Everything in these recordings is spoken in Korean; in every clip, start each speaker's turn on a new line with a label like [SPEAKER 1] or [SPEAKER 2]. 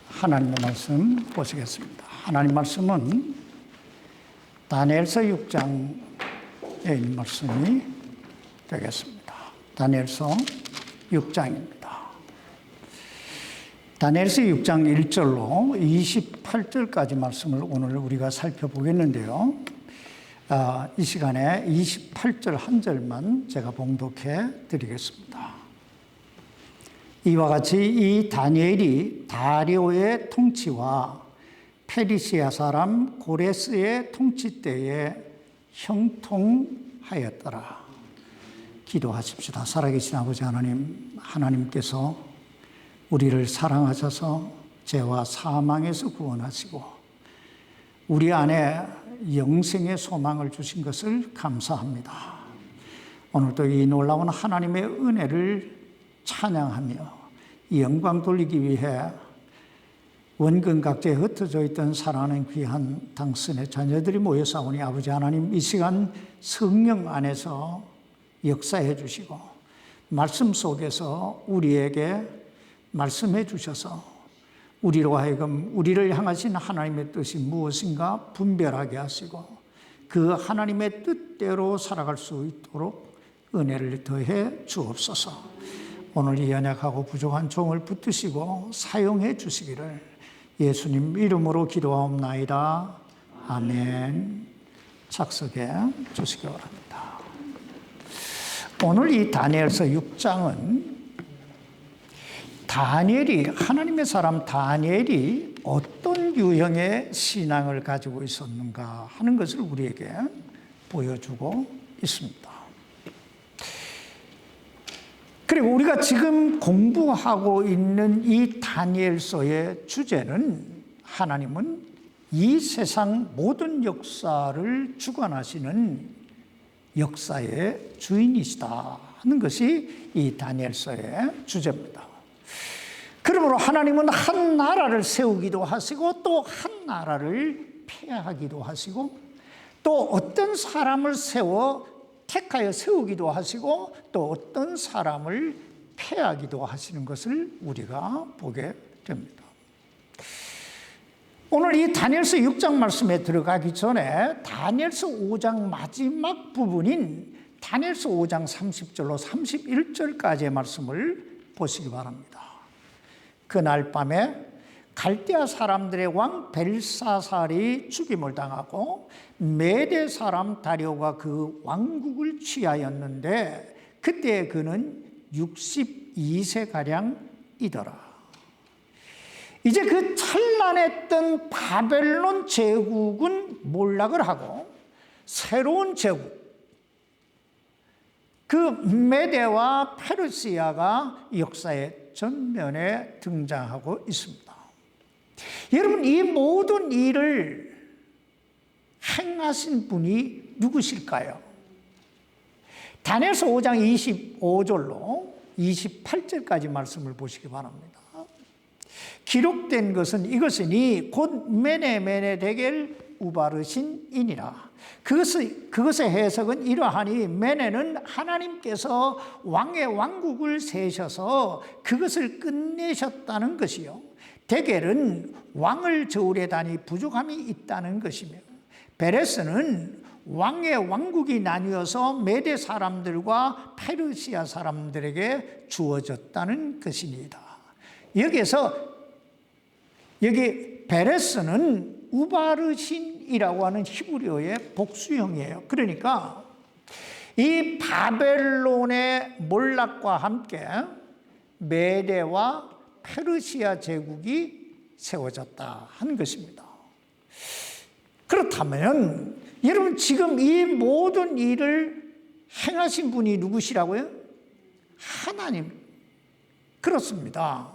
[SPEAKER 1] 하나님의 말씀 보시겠습니다. 하나님 말씀은 다니엘서 6장에 있는 말씀이 되겠습니다. 다니엘서 6장입니다. 다니엘서 6장 1절로 28절까지 말씀을 오늘 우리가 살펴보겠는데요. 이 시간에 28절 한 절만 제가 봉독해 드리겠습니다. 이와 같이 이 다니엘이 다리오의 통치와 페르시아 사람 고레스의 통치 때에 형통하였더라. 기도하십시다. 살아계신 아버지 하나님, 하나님께서 우리를 사랑하셔서 죄와 사망에서 구원하시고 우리 안에 영생의 소망을 주신 것을 감사합니다. 오늘도 이 놀라운 하나님의 은혜를 찬양하며 영광 돌리기 위해 원근 각지에 흩어져 있던 사랑하는 귀한 당신의 자녀들이 모여 싸우니 아버지 하나님, 이 시간 성령 안에서 역사해 주시고 말씀 속에서 우리에게 말씀해 주셔서 우리로 하여금 우리를 향하신 하나님의 뜻이 무엇인가 분별하게 하시고 그 하나님의 뜻대로 살아갈 수 있도록 은혜를 더해 주옵소서. 오늘 이 연약하고 부족한 종을 붙드시고 사용해 주시기를 예수님 이름으로 기도하옵나이다. 아멘. 착석해 주시기 바랍니다. 오늘 이 다니엘서 6장은 다니엘이, 하나님의 사람 다니엘이 어떤 유형의 신앙을 가지고 있었는가 하는 것을 우리에게 보여주고 있습니다. 그리고 우리가 지금 공부하고 있는 이 다니엘서의 주제는 하나님은 이 세상 모든 역사를 주관하시는 역사의 주인이시다 하는 것이 이 다니엘서의 주제입니다. 그러므로 하나님은 한 나라를 세우기도 하시고 또 한 나라를 폐하기도 하시고 또 어떤 사람을 택하여 세우기도 하시고 또 어떤 사람을 폐하기도 하시는 것을 우리가 보게 됩니다. 오늘 이 다니엘서 6장 말씀에 들어가기 전에 다니엘서 5장 마지막 부분인 다니엘서 5장 30절로 31절까지의 말씀을 보시기 바랍니다. 그날 밤에 갈대아 사람들의 왕 벨사살이 죽임을 당하고 메대 사람 다리오가 그 왕국을 취하였는데 그때 그는 62세가량이더라. 이제 그 찬란했던 바벨론 제국은 몰락을 하고 새로운 제국, 그 메대와 페르시아가 역사의 전면에 등장하고 있습니다. 여러분, 이 모든 일을 행하신 분이 누구실까요? 다니엘서 5장 25절로 28절까지 말씀을 보시기 바랍니다. 기록된 것은 이것이니 곧 메네데겔 우바르신이니라. 그것의 해석은 이러하니 메네는 하나님께서 왕의 왕국을 세셔서 그것을 끝내셨다는 것이요, 데겔은 왕을 저울에 다니 부족함이 있다는 것이며 베레스는 왕의 왕국이 나뉘어서 메대 사람들과 페르시아 사람들에게 주어졌다는 것입니다. 여기 베레스는 우바르신이라고 하는 히브리어의 복수형이에요. 그러니까 이 바벨론의 몰락과 함께 메대와 페르시아 제국이 세워졌다 하는 것입니다. 그렇다면 여러분, 지금 이 모든 일을 행하신 분이 누구시라고요? 하나님. 그렇습니다.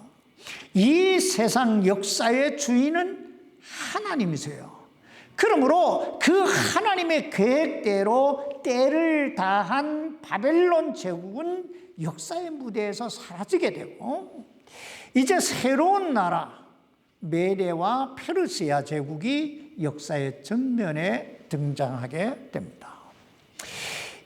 [SPEAKER 1] 이 세상 역사의 주인은 하나님이세요. 그러므로 그 하나님의 계획대로 때를 다한 바벨론 제국은 역사의 무대에서 사라지게 되고 이제 새로운 나라 메대와 페르시아 제국이 역사의 전면에 등장하게 됩니다.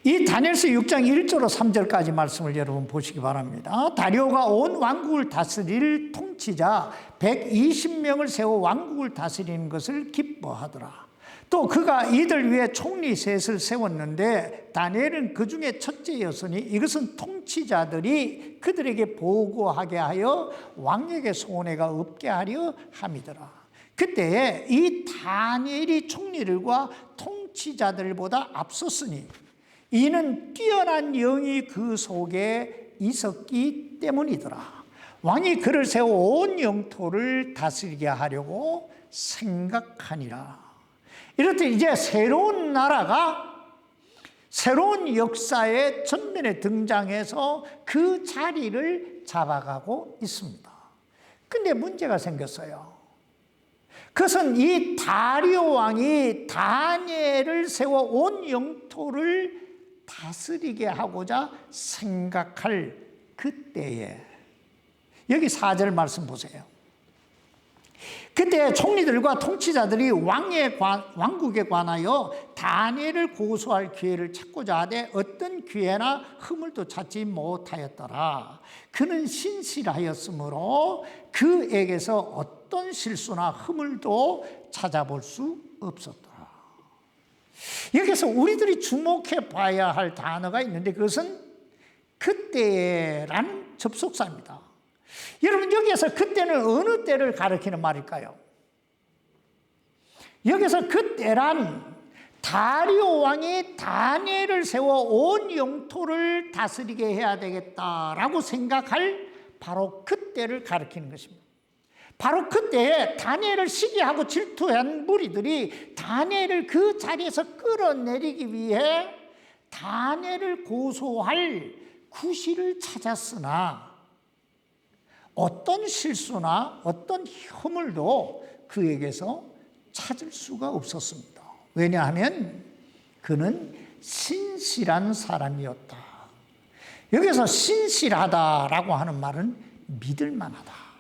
[SPEAKER 1] 이 다니엘서 6장 1절로 3절까지 말씀을 여러분 보시기 바랍니다. 다리오가 온 왕국을 다스릴 통치자 120명을 세워 왕국을 다스리는 것을 기뻐하더라. 또 그가 이들 위해 총리 셋을 세웠는데 다니엘은 그 중에 첫째였으니 이것은 통치자들이 그들에게 보고하게 하여 왕에게 손해가 없게 하려 함이더라. 그때 이 다니엘이 총리들과 통치자들보다 앞섰으니 이는 뛰어난 영이 그 속에 있었기 때문이더라. 왕이 그를 세워 온 영토를 다스리게 하려고 생각하니라. 이렇듯 이제 새로운 나라가 새로운 역사의 전면에 등장해서 그 자리를 잡아가고 있습니다. 근데 문제가 생겼어요. 그것은 이 다리오 왕이 다니엘을 세워 온 영토를 다스리게 하고자 생각할 그때에, 여기 4절 말씀 보세요. 그때 총리들과 통치자들이 왕국에 관하여 다니엘을 고소할 기회를 찾고자 하되 어떤 기회나 허물도 찾지 못하였더라. 그는 신실하였으므로 그에게서 어떤 실수나 허물도 찾아볼 수 없었더라. 여기서 우리들이 주목해 봐야 할 단어가 있는데 그것은 그때라는 접속사입니다. 여러분, 여기에서 그때는 어느 때를 가리키는 말일까요? 여기서 그때란 다리오 왕이 다니엘을 세워 온 영토를 다스리게 해야 되겠다라고 생각할 바로 그때를 가리키는 것입니다. 바로 그때에 다니엘을 시기하고 질투한 무리들이 다니엘을 그 자리에서 끌어내리기 위해 다니엘을 고소할 구실을 찾았으나 어떤 실수나 어떤 허물도 그에게서 찾을 수가 없었습니다. 왜냐하면 그는 신실한 사람이었다. 여기서 신실하다라고 하는 말은 믿을 만하다,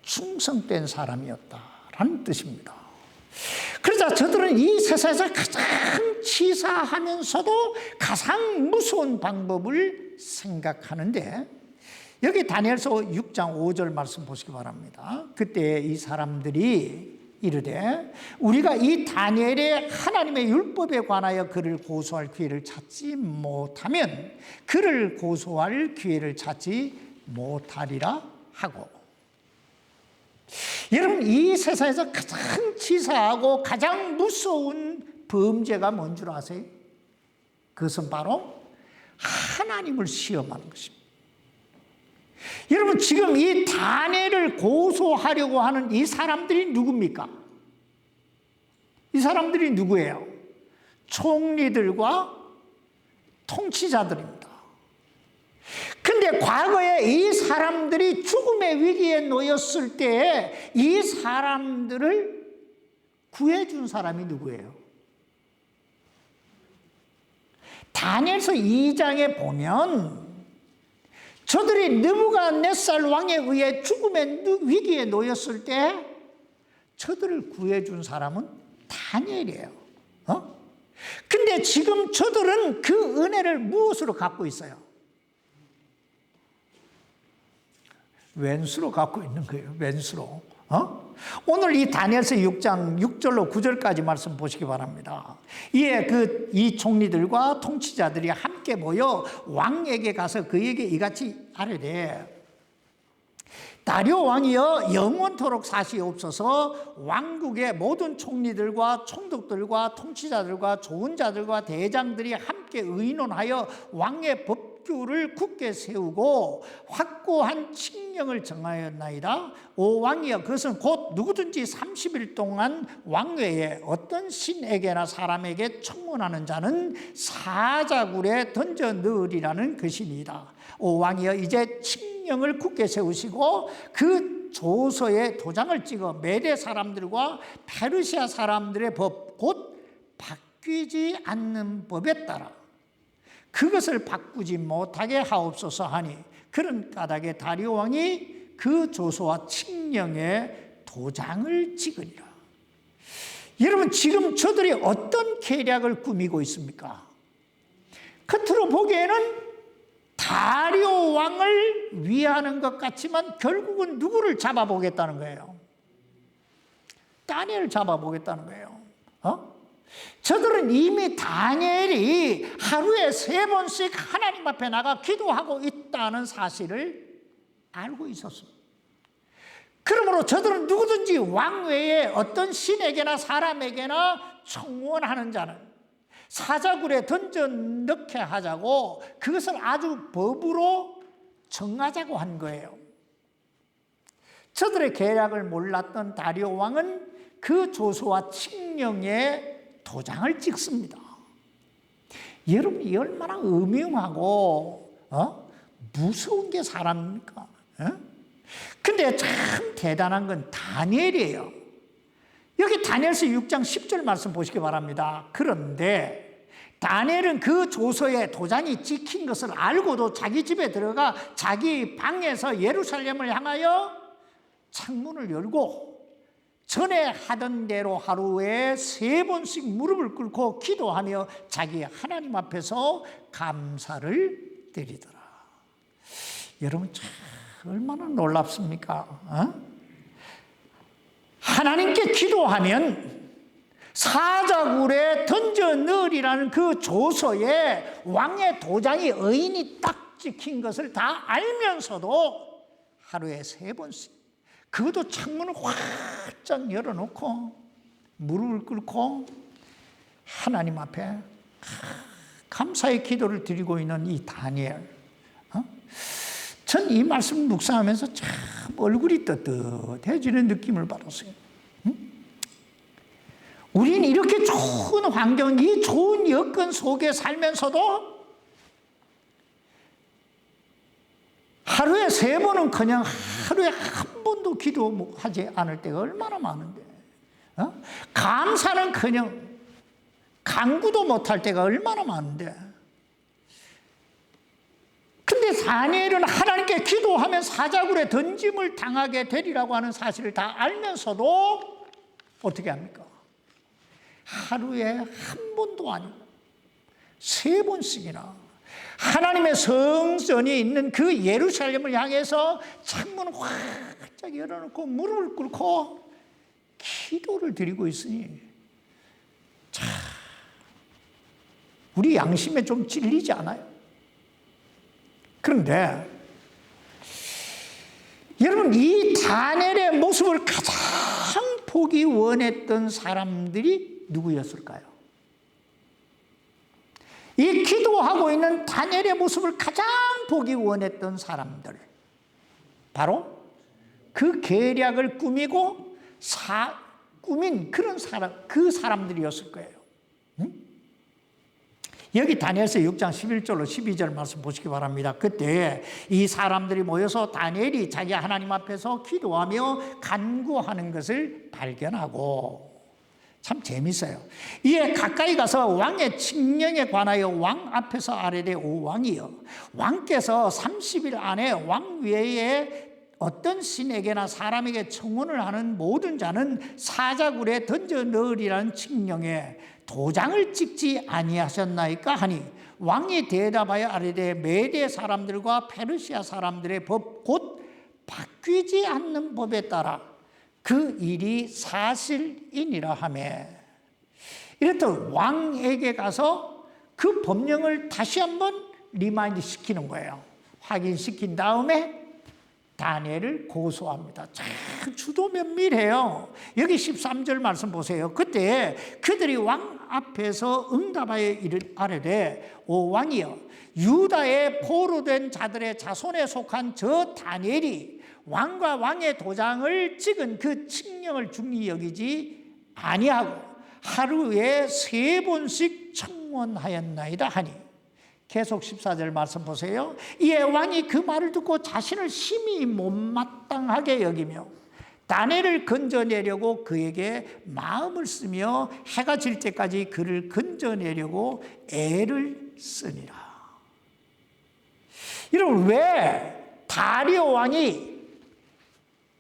[SPEAKER 1] 충성된 사람이었다라는 뜻입니다. 그러자 저들은 이 세상에서 가장 치사하면서도 가장 무서운 방법을 생각하는데, 여기 다니엘서 6장 5절 말씀 보시기 바랍니다. 그때 이 사람들이 이르되 우리가 이 다니엘의 하나님의 율법에 관하여 그를 고소할 기회를 찾지 못하면 그를 고소할 기회를 찾지 못하리라 하고, 여러분, 이 세상에서 가장 치사하고 가장 무서운 범죄가 뭔 줄 아세요? 그것은 바로 하나님을 시험하는 것입니다. 여러분, 지금 이 다니엘을 고소하려고 하는 이 사람들이 누굽니까? 이 사람들이 누구예요? 총리들과 통치자들입니다. 근데 과거에 이 사람들이 죽음의 위기에 놓였을 때 이 사람들을 구해준 사람이 누구예요? 다니엘서 2장에 보면 저들이 느부갓네살 왕에 의해 죽음의 위기에 놓였을 때 저들을 구해준 사람은 다니엘이에요. 근데 지금 저들은 그 은혜를 무엇으로 갖고 있어요? 왼수로 갖고 있는 거예요. 왼수로. 오늘 이 다니엘서 6장 6절로 9절까지 말씀 보시기 바랍니다. 이에 이 총리들과 통치자들이 함께 모여 왕에게 가서 그에게 이같이 아뢰되 다리오 왕이여 영원토록 사시옵소서. 왕국의 모든 총리들과 총독들과 통치자들과 좋은 자들과 대장들이 함께 의논하여 왕의 법규를 굳게 세우고 확고한 칙령을 정하였나이다. 오 왕이여, 그것은 곧 누구든지 30일 동안 왕외에 어떤 신에게나 사람에게 청문하는 자는 사자굴에 던져 넣으리라는 것이니이다. 오 왕이여, 이제 칙령을 굳게 세우시고 그 조서에 도장을 찍어 메대 사람들과 페르시아 사람들의 법, 곧 바뀌지 않는 법에 따라 그것을 바꾸지 못하게 하옵소서 하니, 그런 까닭에 다리오 왕이 그 조서와 칙령에 도장을 찍으리라. 여러분, 지금 저들이 어떤 계략을 꾸미고 있습니까? 겉으로 보기에는 다리오 왕을 위하는 것 같지만 결국은 누구를 잡아보겠다는 거예요? 다니엘을 잡아보겠다는 거예요. 저들은 이미 다니엘이 하루에 3번씩 하나님 앞에 나가 기도하고 있다는 사실을 알고 있었습니다. 그러므로 저들은 누구든지 왕 외에 어떤 신에게나 사람에게나 청원하는 자는 사자굴에 던져 넣게 하자고, 그것을 아주 법으로 정하자고 한 거예요. 저들의 계략을 몰랐던 다리오 왕은 그 조서와 칙령에 도장을 찍습니다. 여러분, 이 얼마나 음흉하고 무서운 게 사람입니까? 근데 참 대단한 건 다니엘이에요. 여기 다니엘서 6장 10절 말씀 보시기 바랍니다. 그런데 다니엘은 그 조서에 도장이 찍힌 것을 알고도 자기 집에 들어가 자기 방에서 예루살렘을 향하여 창문을 열고 전에 하던 대로 하루에 3번씩 무릎을 꿇고 기도하며 자기 하나님 앞에서 감사를 드리더라. 여러분, 참 얼마나 놀랍습니까? 하나님께 기도하면 사자굴에 던져 넣으리라는 그 조서에 왕의 도장이 의인이 딱 찍힌 것을 다 알면서도 하루에 3번씩, 그것도 창문을 활짝 열어놓고 무릎을 꿇고 하나님 앞에 감사의 기도를 드리고 있는 이 다니엘. 전 이 말씀 묵상하면서 참 얼굴이 떳떳해지는 느낌을 받았어요. 우리는 이렇게 좋은 환경, 이 좋은 여건 속에 살면서도 하루에 3번은 그냥 하루에 한 번도 기도하지 않을 때가 얼마나 많은데, 감사는 그냥 간구도 못할 때가 얼마나 많은데, 근데 다니엘은 하나님께 기도하면 사자굴에 던짐을 당하게 되리라고 하는 사실을 다 알면서도 어떻게 합니까? 하루에 한 번도 아니고 3번씩이나 하나님의 성전이 있는 그 예루살렘을 향해서 창문을 활짝 열어놓고 무릎을 꿇고 기도를 드리고 있으니, 참 우리 양심에 좀 찔리지 않아요? 그런데 여러분, 이 다니엘의 모습을 가장 보기 원했던 사람들이 누구였을까요? 이 기도하고 있는 다니엘의 모습을 가장 보기 원했던 사람들, 바로 그 계략을 꾸미고 꾸민 그런 사람, 그 사람들이었을 거예요. 여기 다니엘서 6장 11절로 12절 말씀 보시기 바랍니다. 그때 이 사람들이 모여서 다니엘이 자기 하나님 앞에서 기도하며 간구하는 것을 발견하고, 참 재밌어요. 이에 가까이 가서 왕의 칙령에 관하여 왕 앞에서 아뢰되, 오 왕이여, 왕께서 30일 안에 왕 외에 어떤 신에게나 사람에게 청혼을 하는 모든 자는 사자굴에 던져 넣으리라는 칙령에 도장을 찍지 아니하셨나이까 하니, 왕이 대답하여 아뢰되, 메대 사람들과 페르시아 사람들의 법 곧 바뀌지 않는 법에 따라 그 일이 사실이니라 하며, 이랬더니 왕에게 가서 그 법령을 다시 한번 리마인드 시키는 거예요. 확인시킨 다음에 다니엘을 고소합니다. 참 주도 면밀해요. 여기 13절 말씀 보세요. 그때 그들이 왕 앞에서 응답하여 아뢰되, 오 왕이여, 유다의 포로된 자들의 자손에 속한 저 다니엘이 왕과 왕의 도장을 찍은 그 칙령을 중히 여기지 아니하고 하루에 3번씩 청원하였나이다 하니, 계속 14절 말씀 보세요. 이에 왕이 그 말을 듣고 자신을 심히 못마땅하게 여기며 다니엘을 건져내려고 그에게 마음을 쓰며 해가 질 때까지 그를 건져내려고 애를 쓰니라. 여러분, 왜 다리오 왕이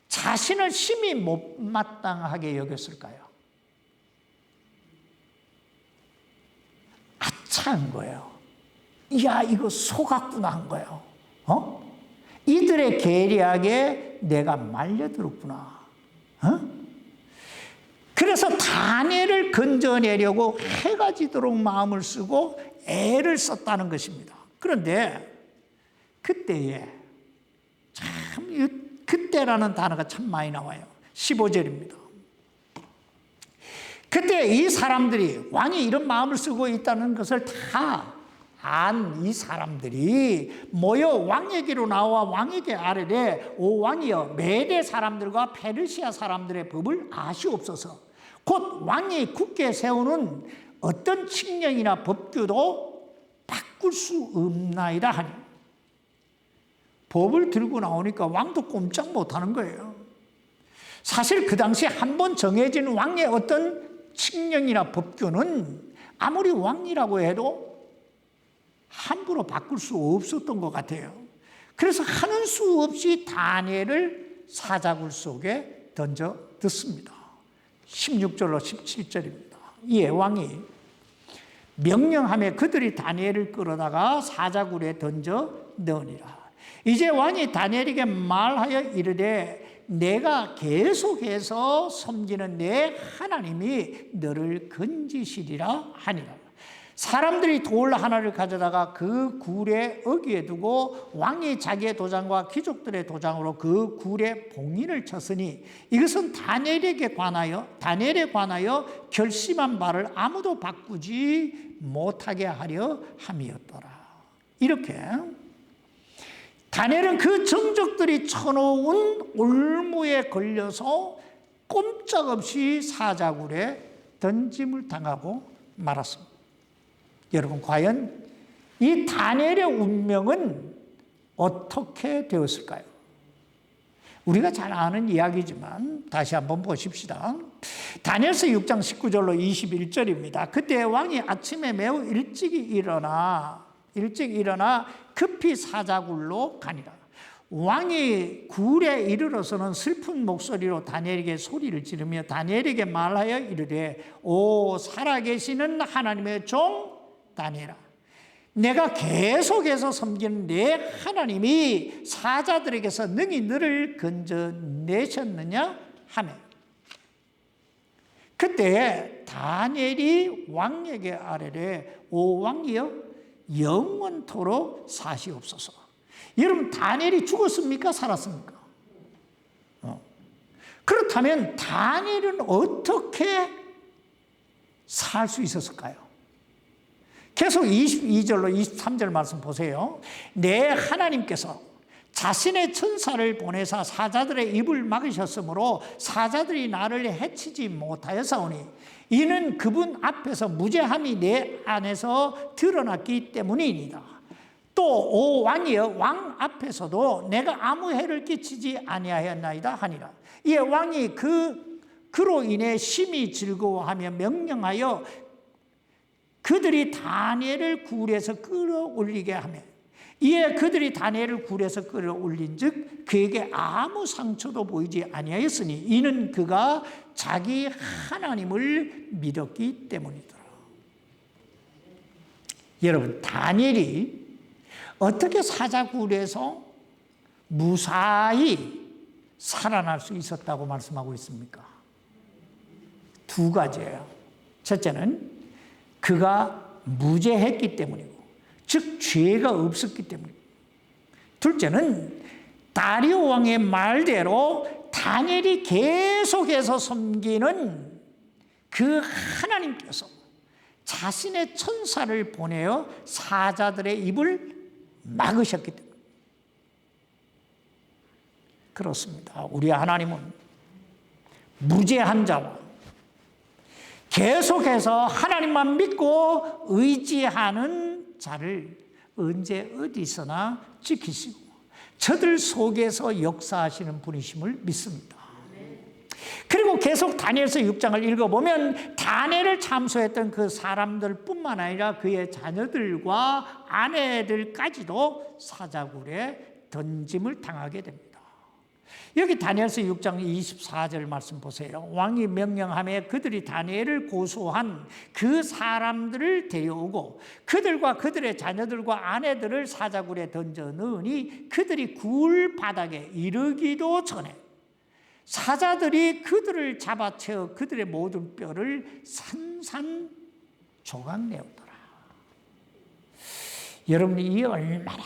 [SPEAKER 1] 자신을 심히 못마땅하게 여겼을까요? 아차한 거예요. 야, 이거 속았구나 한 거예요. 이들의 계략에 내가 말려들었구나. 그래서 다니엘을 건져내려고 해가 지도록 마음을 쓰고 애를 썼다는 것입니다. 그런데 그때에 참, 그때라는 단어가 참 많이 나와요. 15절입니다. 그때 이 사람들이, 왕이 이런 마음을 쓰고 있다는 것을 다 안 이 사람들이 모여 왕에게로 나와 왕에게 아뢰되, 오 왕이여, 메대 사람들과 페르시아 사람들의 법을 아시옵소서. 곧 왕이 굳게 세우는 어떤 칙령이나 법규도 바꿀 수 없나이다 하니. 법을 들고 나오니까 왕도 꼼짝 못하는 거예요. 사실 그 당시 한 번 정해진 왕의 어떤 칙령이나 법규는 아무리 왕이라고 해도 함부로 바꿀 수 없었던 것 같아요. 그래서 하는 수 없이 다니엘을 사자굴 속에 던져 넣습니다. 16절로 17절입니다. 이에 왕이 명령하며 그들이 다니엘을 끌어다가 사자굴에 던져 넣으니라. 이제 왕이 다니엘에게 말하여 이르되, 내가 계속해서 섬기는 내 하나님이 너를 건지시리라 하니라. 사람들이 돌 하나를 가져다가 그 굴에 어귀에 두고 왕이 자기의 도장과 귀족들의 도장으로 그 굴에 봉인을 쳤으니 이것은 다니엘에 관하여 결심한 바를 아무도 바꾸지 못하게 하려 함이었더라. 이렇게 다니엘은 그 정적들이 쳐놓은 올무에 걸려서 꼼짝없이 사자굴에 던짐을 당하고 말았습니다. 여러분, 과연 이 다니엘의 운명은 어떻게 되었을까요? 우리가 잘 아는 이야기지만 다시 한번 보십시다. 다니엘서 6장 19절로 21절입니다. 그때 왕이 아침에 매우 일찍 일어나 급히 사자굴로 가니라. 왕이 굴에 이르러서는 슬픈 목소리로 다니엘에게 소리를 지르며 다니엘에게 말하여 이르되, 오 살아계시는 하나님의 종 다니엘아, 내가 계속해서 섬기는 내 하나님이 사자들에게서 능히 너를 건져내셨느냐 하매, 그때 다니엘이 왕에게 아뢰되, 오 왕이여, 영원토록 사시옵소서. 여러분, 다니엘이 죽었습니까? 살았습니까? 그렇다면 다니엘은 어떻게 살 수 있었을까요? 계속 22절로 23절 말씀 보세요. 내 하나님께서 자신의 천사를 보내사 사자들의 입을 막으셨으므로 사자들이 나를 해치지 못하였사오니 이는 그분 앞에서 무죄함이 내 안에서 드러났기 때문이니이다. 또 오 왕이여, 왕 앞에서도 내가 아무 해를 끼치지 아니하였나이다 하니라. 이에 왕이 그로 인해 심히 즐거워하며 명령하여 그들이 다니엘을 굴에서 끌어올리게 하며, 이에 그들이 다니엘을 굴에서 끌어올린 즉 그에게 아무 상처도 보이지 아니하였으니 이는 그가 자기 하나님을 믿었기 때문이더라. 여러분, 다니엘이 어떻게 사자굴에서 무사히 살아날 수 있었다고 말씀하고 있습니까? 두 가지예요. 첫째는 그가 무죄했기 때문이고, 즉 죄가 없었기 때문입니다. 둘째는 다리오 왕의 말대로 다니엘이 계속해서 섬기는 그 하나님께서 자신의 천사를 보내어 사자들의 입을 막으셨기 때문입니다. 그렇습니다. 우리 하나님은 무죄한 자와 계속해서 하나님만 믿고 의지하는 자를 언제 어디서나 지키시고 저들 속에서 역사하시는 분이심을 믿습니다. 그리고 계속 다니엘서 6장을 읽어보면 다니엘을 참소했던 그 사람들뿐만 아니라 그의 자녀들과 아내들까지도 사자굴에 던짐을 당하게 됩니다. 여기 다니엘서 6장 24절 말씀 보세요. 왕이 명령하며 그들이 다니엘을 고소한 그 사람들을 데려오고 그들과 그들의 자녀들과 아내들을 사자굴에 던져 넣으니 그들이 굴 바닥에 이르기도 전에 사자들이 그들을 잡아채어 그들의 모든 뼈를 산산조각내었더라. 여러분이 이게 얼마나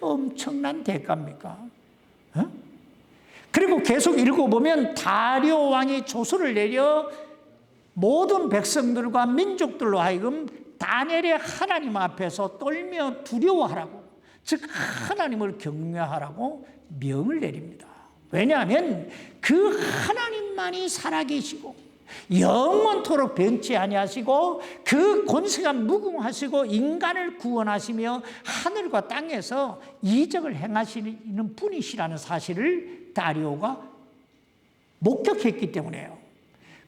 [SPEAKER 1] 엄청난 대가입니까? 그리고 계속 읽어보면 다리오 왕이 조서를 내려 모든 백성들과 민족들로 하여금 다니엘의 하나님 앞에서 떨며 두려워하라고, 즉 하나님을 경외하라고 명을 내립니다. 왜냐하면 그 하나님만이 살아계시고 영원토록 변치 아니하시고 그 권세가 무궁하시고 인간을 구원하시며 하늘과 땅에서 이적을 행하시는 분이시라는 사실을 다리오가 목격했기 때문에요.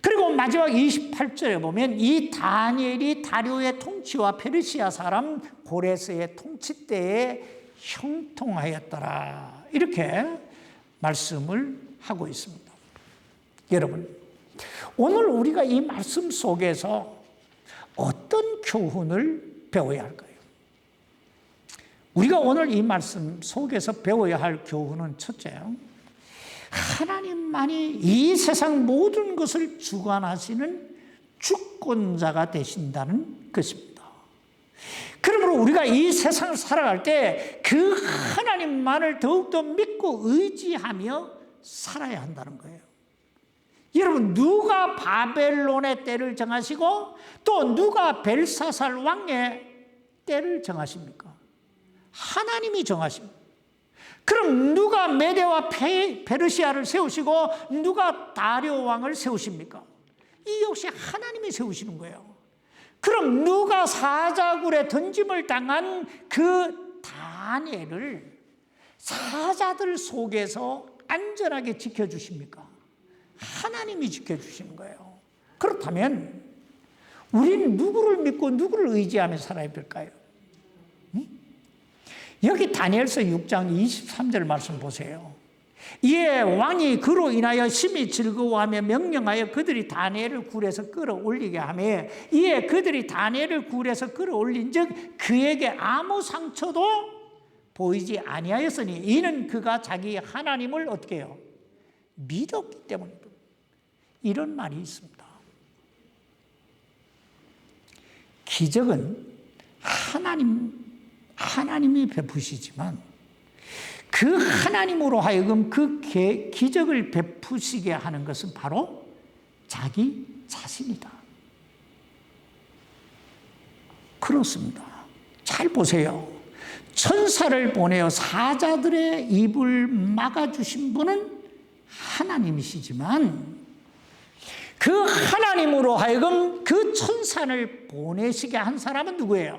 [SPEAKER 1] 그리고 마지막 28절에 보면 이 다니엘이 다리오의 통치와 페르시아 사람 고레스의 통치 때에 형통하였더라, 이렇게 말씀을 하고 있습니다. 여러분, 오늘 우리가 이 말씀 속에서 어떤 교훈을 배워야 할까요? 우리가 오늘 이 말씀 속에서 배워야 할 교훈은 첫째, 하나님만이 이 세상 모든 것을 주관하시는 주권자가 되신다는 것입니다. 그러므로 우리가 이 세상을 살아갈 때 그 하나님만을 더욱더 믿고 의지하며 살아야 한다는 거예요. 여러분, 누가 바벨론의 때를 정하시고 또 누가 벨사살 왕의 때를 정하십니까? 하나님이 정하십니다. 그럼 누가 메대와 페르시아를 세우시고 누가 다리오 왕을 세우십니까? 이 역시 하나님이 세우시는 거예요. 그럼 누가 사자굴에 던짐을 당한 그 다니엘을 사자들 속에서 안전하게 지켜주십니까? 하나님이 지켜주시는 거예요. 그렇다면 우리는 누구를 믿고 누구를 의지하며 살아야 될까요? 여기 다니엘서 6장 23절 말씀 보세요. 이에 왕이 그로 인하여 심히 즐거워하며 명령하여 그들이 다니엘을 굴에서 끌어올리게 하며 이에 그들이 다니엘을 굴에서 끌어올린 즉 그에게 아무 상처도 보이지 아니하였으니 이는 그가 자기 하나님을 어떻게 해요? 믿었기 때문입니다. 이런 말이 있습니다. 기적은 하나님이 베푸시지만 그 하나님으로 하여금 그 기적을 베푸시게 하는 것은 바로 자기 자신이다. 그렇습니다. 잘 보세요. 천사를 보내어 사자들의 입을 막아주신 분은 하나님이시지만 그 하나님으로 하여금 그 천사를 보내시게 한 사람은 누구예요?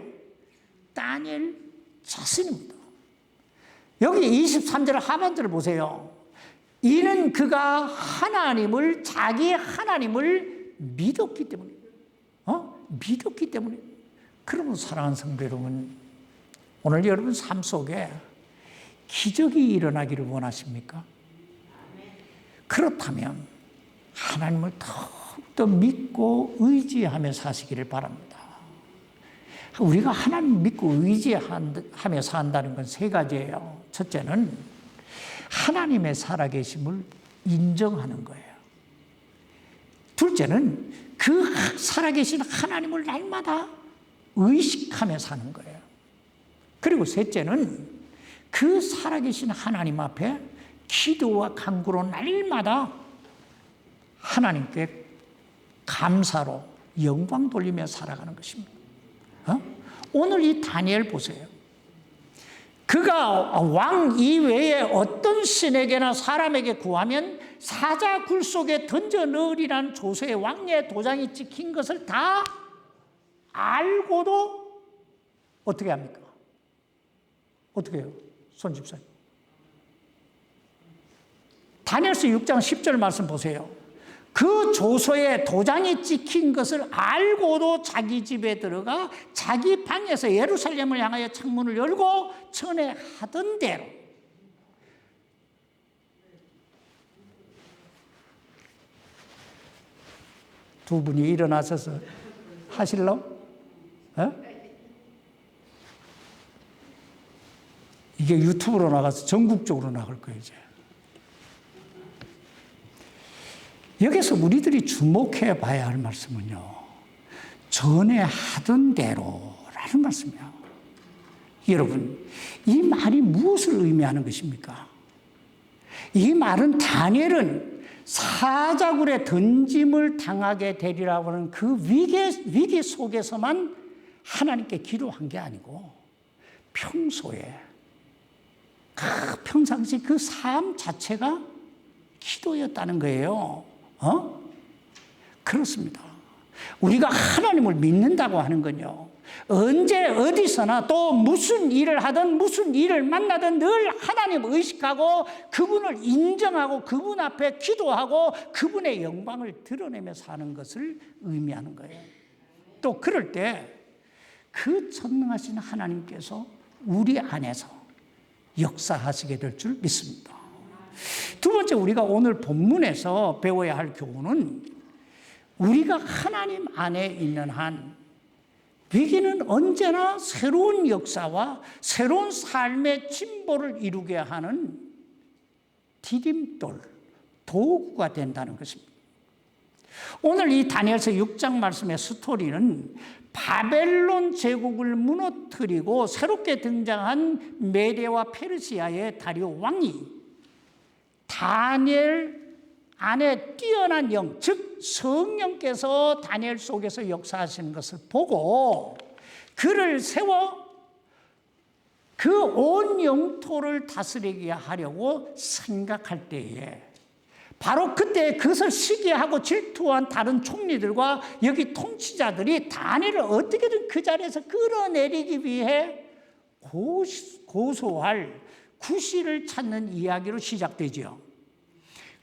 [SPEAKER 1] 다니엘 자신입니다. 여기 23절 하반절을 보세요. 이는 그가 자기 하나님을 믿었기 때문에. 믿었기 때문에. 그러면 사랑하는 성도 여러분, 오늘 여러분 삶 속에 기적이 일어나기를 원하십니까? 그렇다면 하나님을 더욱더 믿고 의지하며 사시기를 바랍니다. 우리가 하나님 믿고 의지하며 산다는 건 세 가지예요. 첫째는 하나님의 살아계심을 인정하는 거예요. 둘째는 그 살아계신 하나님을 날마다 의식하며 사는 거예요. 그리고 셋째는 그 살아계신 하나님 앞에 기도와 간구로 날마다 하나님께 감사로 영광 돌리며 살아가는 것입니다. 오늘 이 다니엘 보세요. 그가 왕 이외에 어떤 신에게나 사람에게 구하면 사자 굴 속에 던져 넣으리라는 조서에 왕의 도장이 찍힌 것을 다 알고도 어떻게 합니까? 어떻게 해요? 손 집사님. 다니엘서 6장 10절 말씀 보세요. 그 조서에 도장이 찍힌 것을 알고도 자기 집에 들어가 자기 방에서 예루살렘을 향하여 창문을 열고 전에 하던 대로 두 분이 일어나셔서 하실러? 이게 유튜브로 나가서 전국적으로 나갈 거예요, 이제. 여기서 우리들이 주목해 봐야 할 말씀은요, 전에 하던 대로라는 말씀이에요. 여러분, 이 말이 무엇을 의미하는 것입니까? 이 말은 다니엘은 사자굴에 던짐을 당하게 되리라고 하는 그 위기 속에서만 하나님께 기도한 게 아니고 평소에 평상시 그 삶 자체가 기도였다는 거예요. 그렇습니다. 우리가 하나님을 믿는다고 하는 건요, 언제 어디서나 또 무슨 일을 하든 무슨 일을 만나든 늘 하나님을 의식하고 그분을 인정하고 그분 앞에 기도하고 그분의 영광을 드러내며 사는 것을 의미하는 거예요. 또 그럴 때 그 전능하신 하나님께서 우리 안에서 역사하시게 될 줄 믿습니다. 두 번째, 우리가 오늘 본문에서 배워야 할 교훈은, 우리가 하나님 안에 있는 한 위기는 언제나 새로운 역사와 새로운 삶의 진보를 이루게 하는 디딤돌, 도구가 된다는 것입니다. 오늘 이 다니엘서 6장 말씀의 스토리는 바벨론 제국을 무너뜨리고 새롭게 등장한 메대와 페르시아의 다리오 왕이 다니엘 안에 뛰어난 영, 즉 성령께서 다니엘 속에서 역사하시는 것을 보고 그를 세워 그 온 영토를 다스리게 하려고 생각할 때에, 바로 그때 그것을 시기하고 질투한 다른 총리들과 여기 통치자들이 다니엘을 어떻게든 그 자리에서 끌어내리기 위해 고소할 구실을 찾는 이야기로 시작되죠.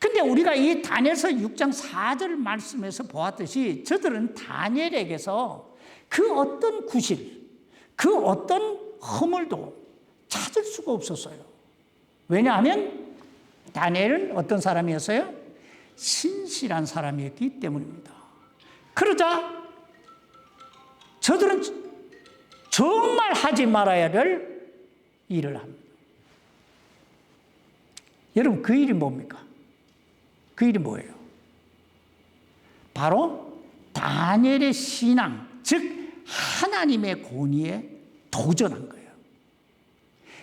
[SPEAKER 1] 근데 우리가 이 다니엘서 6장 4절 말씀에서 보았듯이 저들은 다니엘에게서 그 어떤 구실, 그 어떤 허물도 찾을 수가 없었어요. 왜냐하면 다니엘은 어떤 사람이었어요? 신실한 사람이었기 때문입니다. 그러자 저들은 정말 하지 말아야 될 일을 합니다. 여러분, 그 일이 뭡니까? 그 일이 뭐예요? 바로 다니엘의 신앙, 즉 하나님의 권위에 도전한 거예요.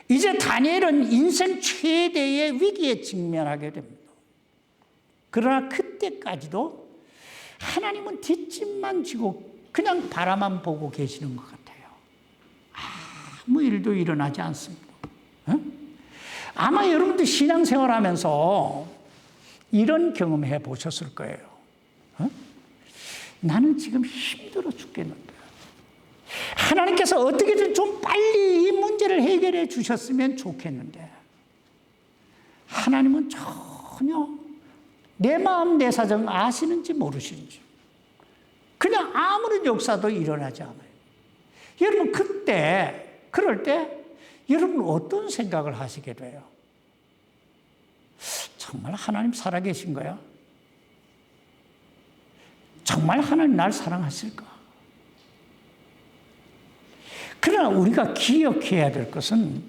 [SPEAKER 1] 이제 다니엘은 인생 최대의 위기에 직면하게 됩니다. 그러나 그때까지도 하나님은 뒷짐만 지고 그냥 바라만 보고 계시는 것 같아요. 아무 일도 일어나지 않습니다. 아마 여러분들 신앙생활하면서 이런 경험해 보셨을 거예요. 나는 지금 힘들어 죽겠는데 하나님께서 어떻게든 좀 빨리 이 문제를 해결해 주셨으면 좋겠는데 하나님은 전혀 내 마음 내 사정 아시는지 모르시는지 그냥 아무런 역사도 일어나지 않아요. 여러분, 그럴 때 여러분 어떤 생각을 하시게 돼요? 정말 하나님 살아계신 거야? 정말 하나님 날 사랑하실까? 그러나 우리가 기억해야 될 것은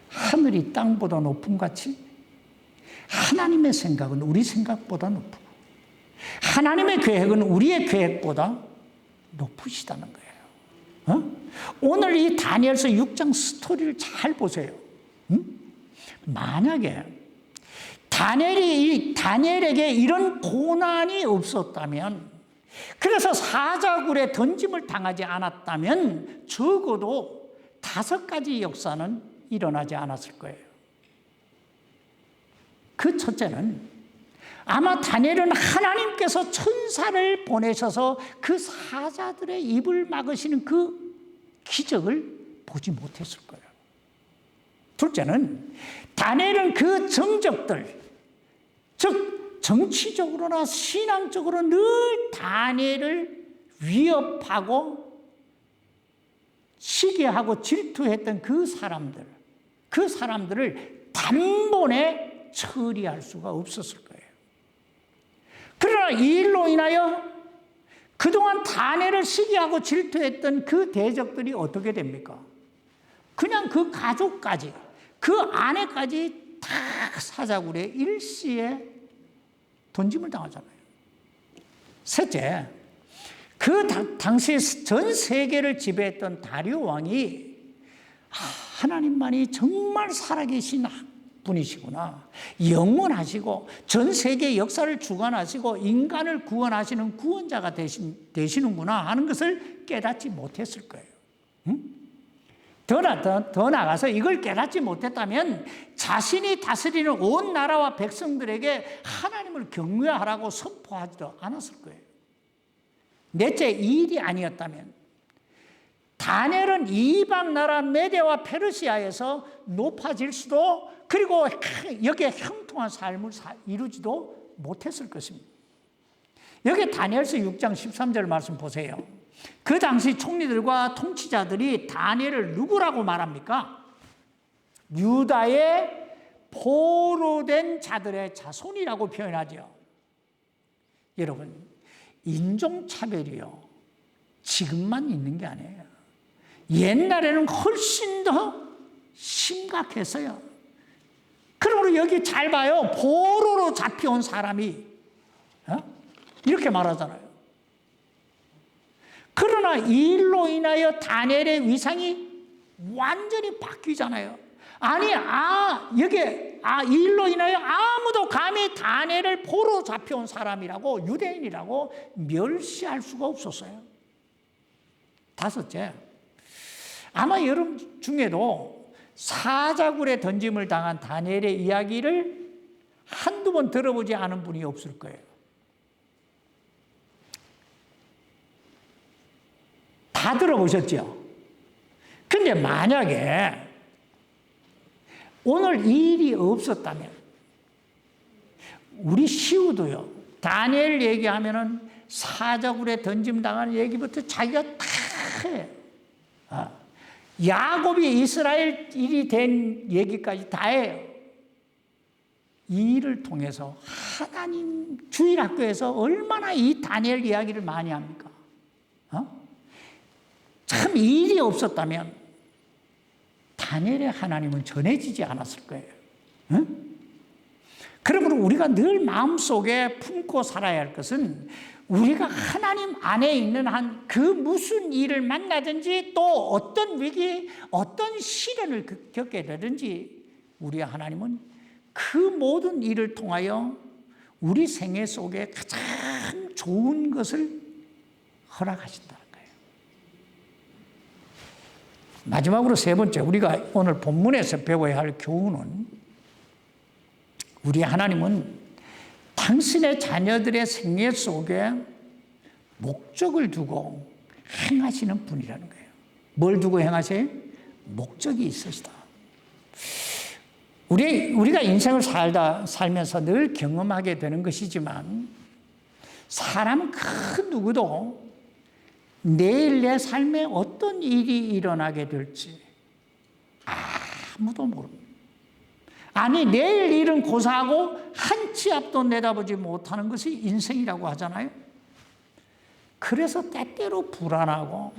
[SPEAKER 1] 하늘이 땅보다 높은 같이 하나님의 생각은 우리 생각보다 높고 하나님의 계획은 우리의 계획보다 높으시다는 거예요. 오늘 이 다니엘서 6장 스토리를 잘 보세요. 만약에 다니엘에게 이런 고난이 없었다면, 그래서 사자굴에 던짐을 당하지 않았다면 적어도 5가지 역사는 일어나지 않았을 거예요. 그 첫째는 아마 다니엘은 하나님께서 천사를 보내셔서 그 사자들의 입을 막으시는 그 기적을 보지 못했을 거예요. 둘째는 다니엘은 그 정적들, 즉 정치적으로나 신앙적으로 늘 다니엘을 위협하고 시기하고 질투했던 그 사람들을 단번에 처리할 수가 없었을 거예요. 그러나 이 일로 인하여 그동안 다니엘을 시기하고 질투했던 그 대적들이 어떻게 됩니까? 그냥 그 가족까지, 그 아내까지 다 사자굴에 일시에 던짐을 당하잖아요. 셋째, 그 당시 전 세계를 지배했던 다리오 왕이 하나님만이 정말 살아계신 분이시구나, 영원하시고 전 세계 역사를 주관하시고 인간을 구원하시는 구원자가 되시는구나 하는 것을 깨닫지 못했을 거예요. 응? 더 나아가서 이걸 깨닫지 못했다면 자신이 다스리는 온 나라와 백성들에게 하나님을 경외하라고 선포하지도 않았을 거예요. 넷째, 이 일이 아니었다면 다니엘은 이방 나라 메대와 페르시아에서 높아질 수도, 그리고 여기에 형통한 삶을 이루지도 못했을 것입니다. 여기 다니엘서 6장 13절 말씀 보세요. 그 당시 총리들과 통치자들이 다니엘을 누구라고 말합니까? 유다의 포로된 자들의 자손이라고 표현하죠. 여러분, 인종차별이요, 지금만 있는 게 아니에요. 옛날에는 훨씬 더 심각했어요. 그러므로 여기 잘 봐요. 포로로 잡혀온 사람이 이렇게 말하잖아요. 그러나 이 일로 인하여 다니엘의 위상이 완전히 바뀌잖아요. 아니, 이 일로 인하여 아무도 감히 다니엘을 포로 잡혀온 사람이라고, 유대인이라고 멸시할 수가 없었어요. 다섯째, 아마 여러분 중에도 사자굴에 던짐을 당한 다니엘의 이야기를 한두 번 들어보지 않은 분이 없을 거예요. 다 들어보셨죠? 근데 만약에 오늘 이 일이 없었다면, 우리 시우도요, 다니엘 얘기하면은 사자굴에 던짐 당하는 얘기부터 자기가 다 해요. 야곱이 이스라엘이 된 얘기까지 다 해요. 이 일을 통해서 하나님 주일학교에서 얼마나 이 다니엘 이야기를 많이 합니까? 참, 이 일이 없었다면 다니엘의 하나님은 전해지지 않았을 거예요. 그러므로 우리가 늘 마음속에 품고 살아야 할 것은, 우리가 하나님 안에 있는 한 그 무슨 일을 만나든지 또 어떤 위기, 어떤 시련을 겪게 되든지, 우리 하나님은 그 모든 일을 통하여 우리 생애 속에 가장 좋은 것을 허락하신다는 거예요. 마지막으로 세 번째, 우리가 오늘 본문에서 배워야 할 교훈은, 우리 하나님은 당신의 자녀들의 생애 속에 목적을 두고 행하시는 분이라는 거예요. 뭘 두고 행하세요? 목적이 있으시다. 우리가 인생을 살면서 늘 경험하게 되는 것이지만, 사람 그 누구도 내일 내 삶에 어떤 일이 일어나게 될지 아무도 모릅니다. 아니, 내일 일은 고사하고 한 치 앞도 내다보지 못하는 것이 인생이라고 하잖아요. 그래서 때때로 불안하고,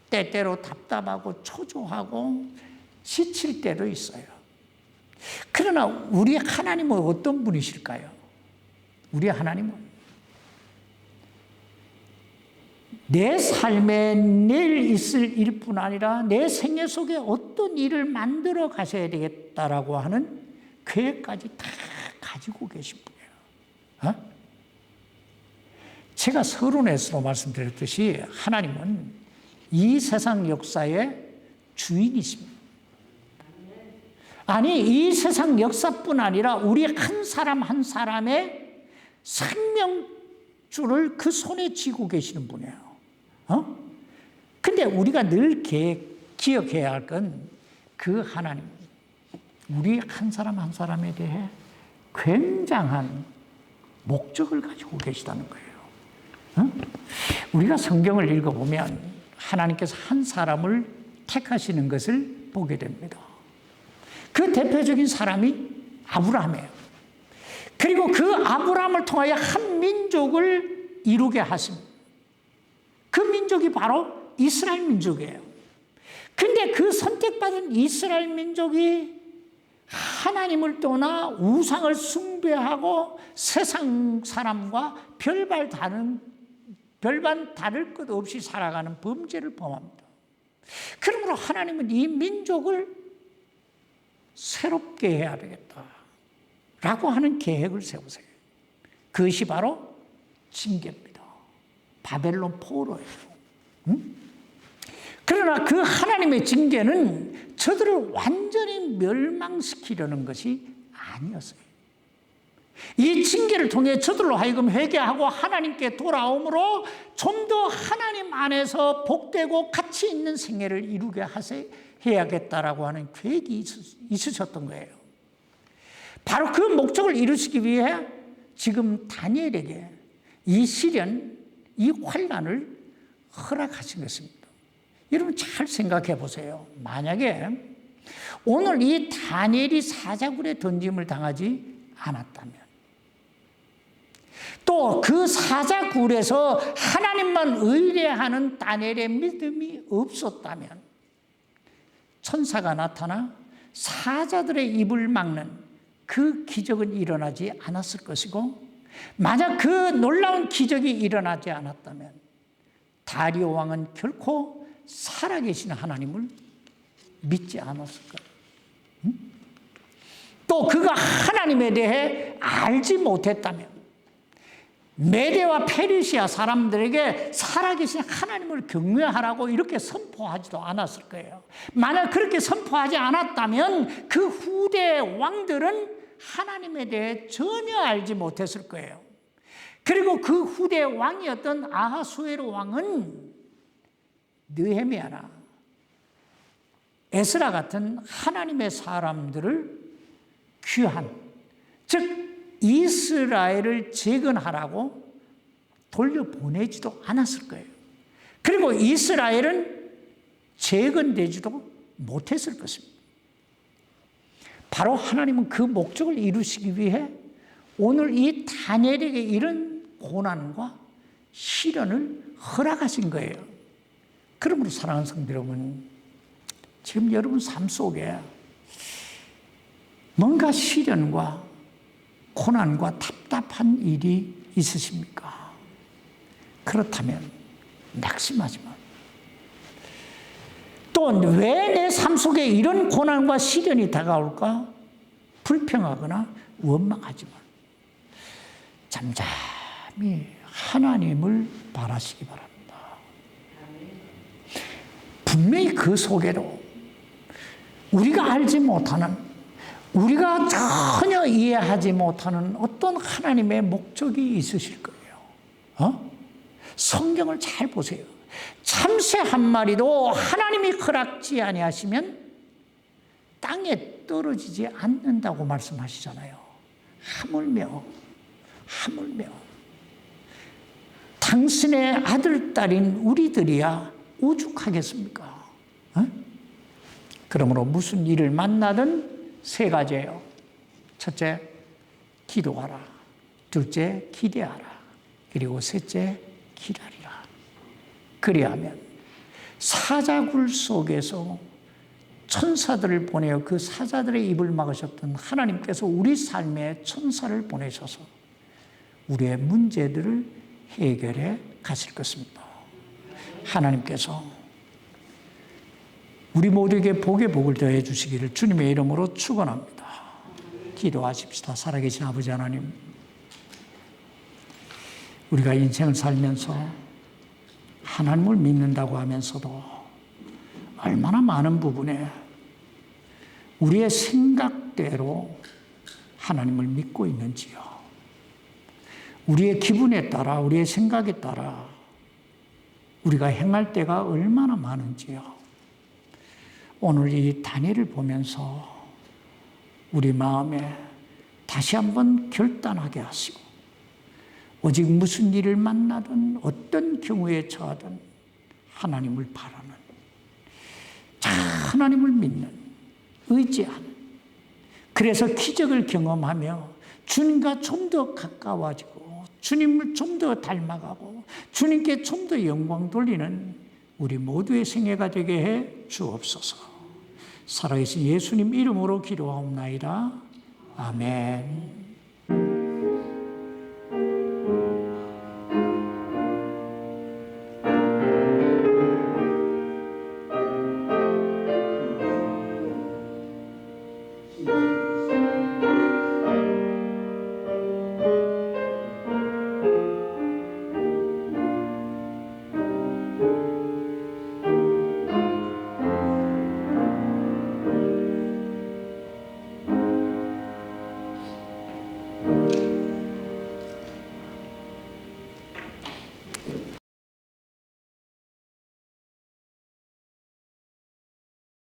[SPEAKER 1] 때때로 답답하고 초조하고 지칠 때도 있어요. 그러나 우리 하나님은 어떤 분이실까요? 우리 하나님은 내 삶에 내일 있을 일뿐 아니라 내 생애 속에 어떤 일을 만들어 가셔야 되겠다라고 하는 계획까지 다 가지고 계신 분이에요. 제가 서론에서도 말씀드렸듯이 하나님은 이 세상 역사의 주인이십니다. 아니, 이 세상 역사뿐 아니라 우리 한 사람 한 사람의 생명줄을 그 손에 쥐고 계시는 분이에요. 근데 우리가 늘 기억해야 할 건, 그 하나님, 우리 한 사람 한 사람에 대해 굉장한 목적을 가지고 계시다는 거예요. 우리가 성경을 읽어보면 하나님께서 한 사람을 택하시는 것을 보게 됩니다. 그 대표적인 사람이 아브라함이에요. 그리고 그 아브라함을 통하여 한 민족을 이루게 하십니다. 그 민족이 바로 이스라엘 민족이에요. 근데 그 선택받은 이스라엘 민족이 하나님을 떠나 우상을 숭배하고 세상 사람과 별반 다를 것 없이 살아가는 범죄를 범합니다. 그러므로 하나님은 이 민족을 새롭게 해야 되겠다라고 하는 계획을 세우세요. 그것이 바로 징계입니다. 바벨론 포로예요. 그러나 그 하나님의 징계는 저들을 완전히 멸망시키려는 것이 아니었어요. 이 징계를 통해 저들로 하여금 회개하고 하나님께 돌아옴으로 좀 더 하나님 안에서 복되고 가치 있는 생애를 이루게 해야겠다라고 하는 계획이 있으셨던 거예요. 바로 그 목적을 이루시기 위해 지금 다니엘에게 이 시련, 이 환난을 허락하신 것입니다. 여러분 잘 생각해 보세요. 만약에 오늘 이 다니엘이 사자굴에 던짐을 당하지 않았다면, 또 그 사자굴에서 하나님만 의뢰하는 다니엘의 믿음이 없었다면 천사가 나타나 사자들의 입을 막는 그 기적은 일어나지 않았을 것이고, 만약 그 놀라운 기적이 일어나지 않았다면 다리오 왕은 결코 살아계신 하나님을 믿지 않았을 거예요. 또 그가 하나님에 대해 알지 못했다면 메대와 페르시아 사람들에게 살아계신 하나님을 경외하라고 이렇게 선포하지도 않았을 거예요. 만약 그렇게 선포하지 않았다면 그 후대 왕들은 하나님에 대해 전혀 알지 못했을 거예요. 그리고 그 후대 왕이었던 아하수에로 왕은 느헤미야나 에스라 같은 하나님의 사람들을 귀한, 즉 이스라엘을 재건하라고 돌려보내지도 않았을 거예요. 그리고 이스라엘은 재건되지도 못했을 것입니다. 바로 하나님은 그 목적을 이루시기 위해 오늘 이 다니엘에게 이런 고난과 시련을 허락하신 거예요. 그러므로 사랑하는 성도 여러분, 지금 여러분 삶 속에 뭔가 시련과 고난과 답답한 일이 있으십니까? 그렇다면 낙심하지 마. 또 왜 내 삶 속에 이런 고난과 시련이 다가올까? 불평하거나 원망하지 마. 잠잠히 하나님을 바라시기 바랍니다. 분명히 그 속에도 우리가 알지 못하는, 우리가 전혀 이해하지 못하는 어떤 하나님의 목적이 있으실 거예요. 성경을 잘 보세요. 참새 한 마리도 하나님이 허락지 아니하시면 땅에 떨어지지 않는다고 말씀하시잖아요. 하물며 당신의 아들, 딸인 우리들이야 오죽하겠습니까? 그러므로 무슨 일을 만나든 세 가지예요. 첫째, 기도하라. 둘째, 기대하라. 그리고 셋째, 기다리라. 그리하면 사자굴 속에서 천사들을 보내어 그 사자들의 입을 막으셨던 하나님께서 우리 삶에 천사를 보내셔서 우리의 문제들을 해결해 가실 것입니다. 하나님께서 우리 모두에게 복의 복을 더해 주시기를 주님의 이름으로 축원합니다. 기도하십시다. 살아계신 아버지 하나님, 우리가 인생을 살면서 하나님을 믿는다고 하면서도 얼마나 많은 부분에 우리의 생각대로 하나님을 믿고 있는지요. 우리의 기분에 따라, 우리의 생각에 따라 우리가 행할 때가 얼마나 많은지요. 오늘 이 다니엘을 보면서 우리 마음에 다시 한번 결단하게 하시고, 오직 무슨 일을 만나든 어떤 경우에 처하든 하나님을 바라는, 하나님을 믿는, 의지하는, 그래서 기적을 경험하며 주님과 좀 더 가까워지고 주님을 좀 더 닮아가고 주님께 좀 더 영광 돌리는 우리 모두의 생애가 되게 해 주옵소서. 살아계신 예수님 이름으로 기도하옵나이다. 아멘.